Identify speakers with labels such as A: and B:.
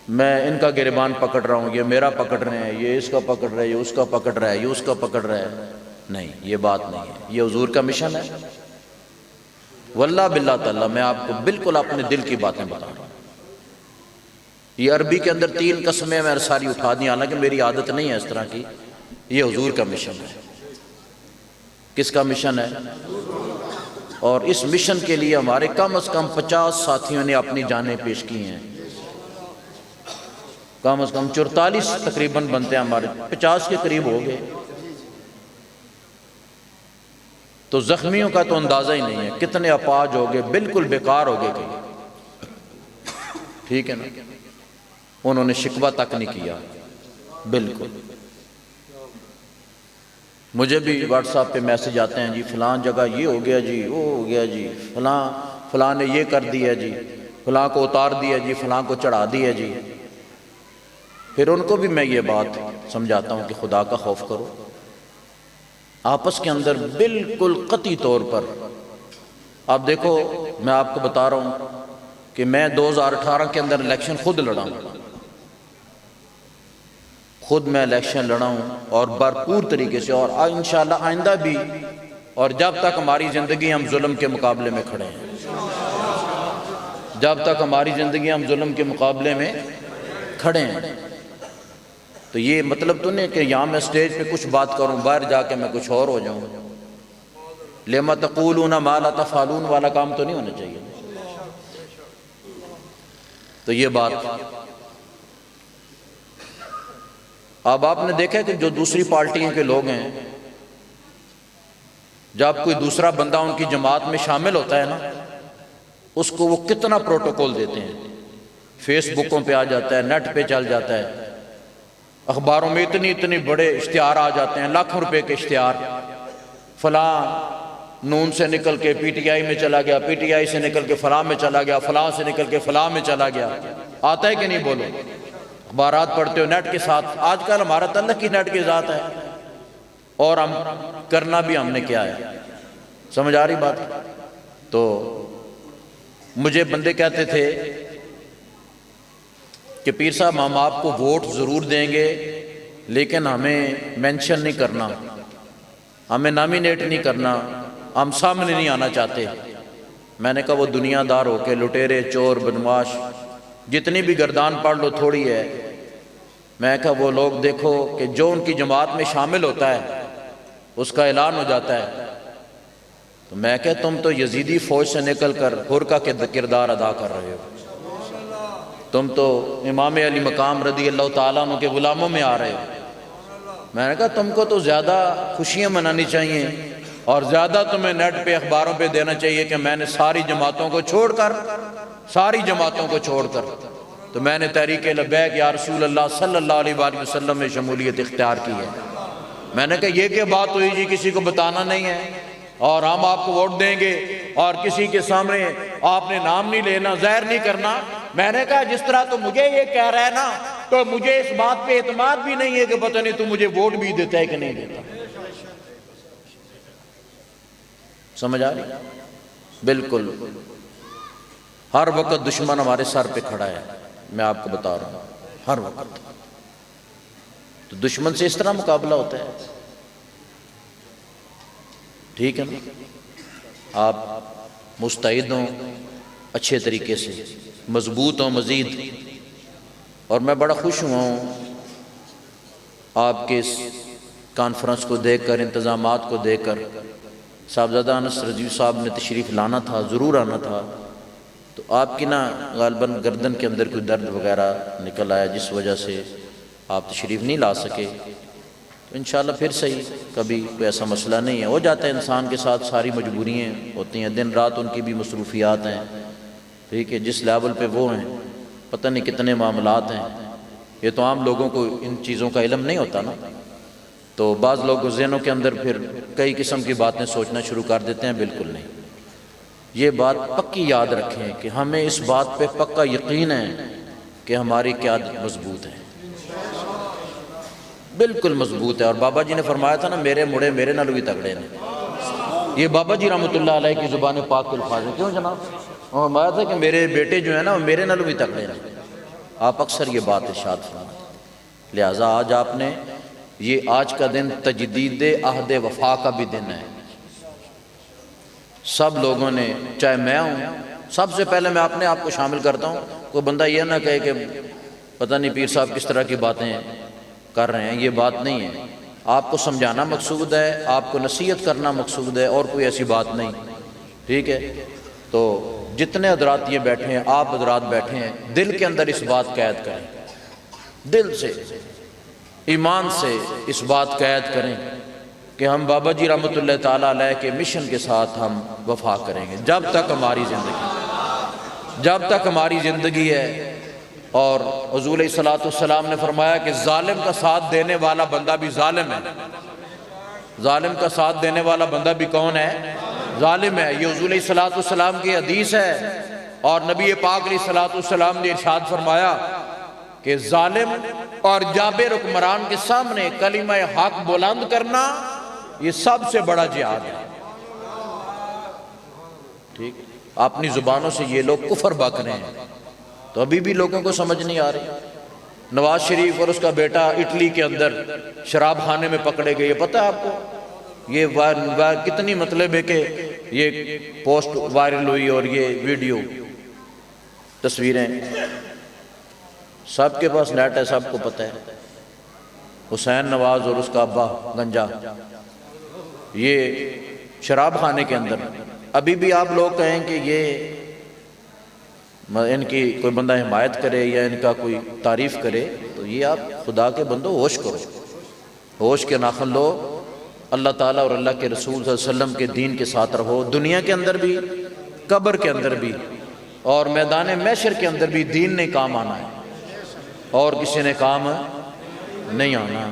A: میں ان کا گریبان پکڑ رہا ہوں، یہ میرا پکڑ رہے ہیں، یہ اس کا پکڑ رہے ہیں، یہ اس کا پکڑ رہا ہے، یہ اس کا پکڑ رہا ہے. نہیں، یہ بات نہیں ہے. یہ حضور کا مشن ہے. واللہ باللہ تعالیٰ میں آپ کو بالکل اپنے دل کی باتیں بتا رہا ہوں. یہ عربی کے اندر 3 قسمیں میں ساری اٹھا دیں، حالانکہ میری عادت نہیں ہے اس طرح کی. یہ حضور کا مشن ہے. کس کا مشن ہے؟ اور اس مشن کے لیے ہمارے کم از کم 50 ساتھیوں نے اپنی جانیں پیش کی ہیں. کم از کم 44 تقریباً بنتے ہیں ہمارے، 50 کے قریب ہو گئے. تو زخمیوں کا تو اندازہ ہی نہیں ہے کتنے اپاج ہو گئے، بالکل بیکار ہو گئے کہیں. ٹھیک ہے نا؟ انہوں نے شکوہ تک نہیں کیا. بالکل. مجھے بھی واٹس ایپ پہ میسج آتے ہیں، جی فلاں جگہ یہ ہو گیا جی، وہ ہو گیا جی، فلاں نے یہ کر دیا جی، فلاں کو اتار دیا جی، فلاں کو چڑھا دیا جی. پھر ان کو بھی میں یہ بات سمجھاتا ہوں کہ خدا کا خوف کرو. آپس کے اندر بالکل قطعی طور پر آپ دیکھو، میں آپ کو بتا رہا ہوں کہ میں 2018 کے اندر الیکشن خود لڑا ہوں. خود میں الیکشن لڑا ہوں اور بھرپور طریقے سے، اور انشاءاللہ آئندہ بھی، اور جب تک ہماری زندگی ہم ظلم کے مقابلے میں کھڑے ہیں. جب تک ہماری زندگی ہم ظلم کے مقابلے میں کھڑے ہیں. تو یہ مطلب تو نہیں کہ یہاں میں سٹیج پہ کچھ بات کروں، باہر جا کے میں کچھ اور ہو جاؤں. لما تقولون ما لا تفعلون والا کام تو نہیں ہونا چاہیے. تو یہ بات. اب آپ نے دیکھا کہ جو دوسری پارٹیوں کے لوگ ہیں، جب کوئی دوسرا بندہ ان کی جماعت میں شامل ہوتا ہے نا، اس کو وہ کتنا پروٹوکول دیتے ہیں. فیس بکوں پہ آ جاتا ہے، نیٹ پہ چل جاتا ہے، اخباروں میں اتنی بڑے اشتہار آ جاتے ہیں، لاکھوں روپے کے اشتہار. فلاں نون سے نکل کے پی ٹی آئی میں چلا گیا، پی ٹی آئی سے نکل کے فلاں میں چلا گیا، فلاں سے نکل کے فلاں میں چلا گیا. آتا ہے کہ نہیں بولو؟ اخبارات پڑھتے ہو نیٹ کے ساتھ. آج کل ہمارا تعلق کی نیٹ کے ذات ہے، اور ہم کرنا بھی ہم نے کیا ہے. سمجھ آ رہی بات؟ تو مجھے بندے کہتے تھے کہ پیر صاحب ہم آپ کو ووٹ ضرور دیں گے، لیکن ہمیں مینشن نہیں کرنا، ہمیں نامینیٹ نہیں کرنا، ہم سامنے نہیں آنا چاہتے. میں نے کہا وہ دنیا دار ہو کے لٹیرے، چور، بدماش جتنی بھی گردان پڑھ لو تھوڑی ہے. میں کہا وہ لوگ دیکھو کہ جو ان کی جماعت میں شامل ہوتا ہے اس کا اعلان ہو جاتا ہے. تو میں کہا تم تو یزیدی فوج سے نکل کر حر کا کردار ادا کر رہے ہو. تم تو امام علی مقام رضی اللہ تعالیٰ عنہ کے غلاموں میں آ رہے ہو. میں نے کہا تم کو تو زیادہ خوشیاں منانی چاہیے، اور زیادہ تمہیں نیٹ پہ اخباروں پہ دینا چاہیے کہ میں نے ساری جماعتوں کو چھوڑ کر تو میں نے تحریک لبیک یا رسول اللہ صلی اللہ علیہ وآلہ وسلم میں شمولیت اختیار کی ہے. میں نے کہا یہ کہ بات ہوئی جی کسی کو بتانا نہیں ہے، اور ہم آپ کو ووٹ دیں گے اور کسی کے سامنے آپ نے نام نہیں لینا، ظاہر نہیں کرنا. میں نے کہا جس طرح تو مجھے یہ کہہ رہا ہے نا، تو مجھے اس بات پہ اعتماد بھی نہیں ہے کہ پتہ نہیں تو مجھے ووٹ بھی دیتا ہے کہ نہیں دیتا. سمجھ آ رہی؟ بالکل. ہر وقت دشمن ہمارے سر پہ کھڑا ہے، میں آپ کو بتا رہا ہوں، ہر وقت. تو دشمن سے اس طرح مقابلہ ہوتا ہے. ٹھیک ہے نا؟ آپ مستعد ہوں اچھے طریقے سے، مضبوط ہوں مزید. اور میں بڑا خوش ہوا ہوں آپ کے اس کانفرنس کو دیکھ کر، انتظامات کو دیکھ کر. صاحبزادہ انس رضوی صاحب نے تشریف لانا تھا، ضرور آنا تھا. تو آپ کی نا غالباً گردن کے اندر کوئی درد وغیرہ نکل آیا، جس وجہ سے آپ تشریف نہیں لا سکے. تو انشاءاللہ پھر صحیح، کبھی کوئی ایسا مسئلہ نہیں ہے. ہو جاتا ہے انسان کے ساتھ، ساری مجبوریاں ہوتی ہیں، دن رات ان کی بھی مصروفیات ہیں. ٹھیک ہے، جس لیول پہ وہ ہیں پتہ نہیں کتنے معاملات ہیں. یہ تو عام لوگوں کو ان چیزوں کا علم نہیں ہوتا نا. تو بعض لوگ ذہنوں کے اندر پھر کئی قسم کی باتیں سوچنا شروع کر دیتے ہیں. بالکل نہیں. یہ بات پکی یاد رکھیں کہ ہمیں اس بات پہ پکا یقین ہے کہ ہماری قیادت مضبوط ہے، بالکل مضبوط ہے. اور بابا جی نے فرمایا تھا نا، میرے مڑے میرے نال بھی تگڑے نے. یہ بابا جی رحمۃ اللہ علیہ کی زبان پاک کے الفاظ ہیں. کیوں جناب؟ وہ فرمایا تھا کہ میرے بیٹے جو ہیں نا وہ میرے نال بھی تگڑے ہیں. آپ اکثر یہ بات ارشاد فرماتے ہیں۔ لہٰذا آج آپ نے یہ آج کا دن تجدید عہد وفا کا بھی دن ہے۔ سب لوگوں نے، چاہے میں ہوں، سب سے پہلے میں اپنے آپ کو شامل کرتا ہوں، کوئی بندہ یہ نہ کہے کہ پتہ نہیں پیر صاحب کس طرح کی باتیں کر رہے ہیں، یہ بات نہیں ہے۔ آپ کو سمجھانا مقصود ہے، آپ کو نصیحت کرنا مقصود ہے، اور کوئی ایسی بات نہیں، ٹھیک ہے؟ تو جتنے حضرات یہ بیٹھے ہیں، آپ حضرات بیٹھے ہیں، دل کے اندر اس بات قید کریں، دل سے، ایمان سے اس بات قید کریں کہ ہم بابا جی رحمۃ اللہ تعالیٰ علیہ کے مشن کے ساتھ ہم وفا کریں گے جب تک ہماری زندگی ہے۔ اور حضور علیہ الصلوۃ والسلام نے فرمایا کہ ظالم کا ساتھ دینے والا بندہ بھی ظالم ہے، ظالم کا ساتھ دینے والا بندہ بھی کون ہے؟ ظالم ہے۔ یہ حضور علیہ الصلوۃ والسلام کی حدیث ہے، اور نبی پاک علیہ الصلوۃ والسلام نے ارشاد فرمایا کہ ظالم اور جابر حکمران کے سامنے کلمہ حق بلند کرنا یہ سب سے بڑا جہاد ہے، ٹھیک؟ اپنی زبانوں سے یہ لوگ کفر بک رہے ہیں، تو ابھی بھی لوگوں کو سمجھ نہیں آ رہی۔ نواز شریف اور اس کا بیٹا اٹلی کے اندر شراب خانے میں پکڑے گئے، یہ پتہ ہے آپ کو؟ یہ کتنی مطلب ہے کہ یہ پوسٹ وائرل ہوئی اور یہ ویڈیو تصویریں، سب کے پاس نیٹ ہے، سب کو پتہ ہے۔ حسین نواز اور اس کا ابا گنجا، یہ شراب خانے کے اندر، ابھی بھی آپ لوگ کہیں کہ یہ ان کی کوئی بندہ حمایت کرے یا ان کا کوئی تعریف کرے، تو یہ آپ خدا کے بندو ہوش کرو، ہوش کے ناخن لو، اللہ تعالیٰ اور اللہ کے رسول صلی اللہ علیہ وسلم کے دین کے ساتھ رہو، دنیا کے اندر بھی، قبر کے اندر بھی، اور میدان محشر کے اندر بھی دین نے کام آنا ہے، اور کسی نے کام نہیں آنا۔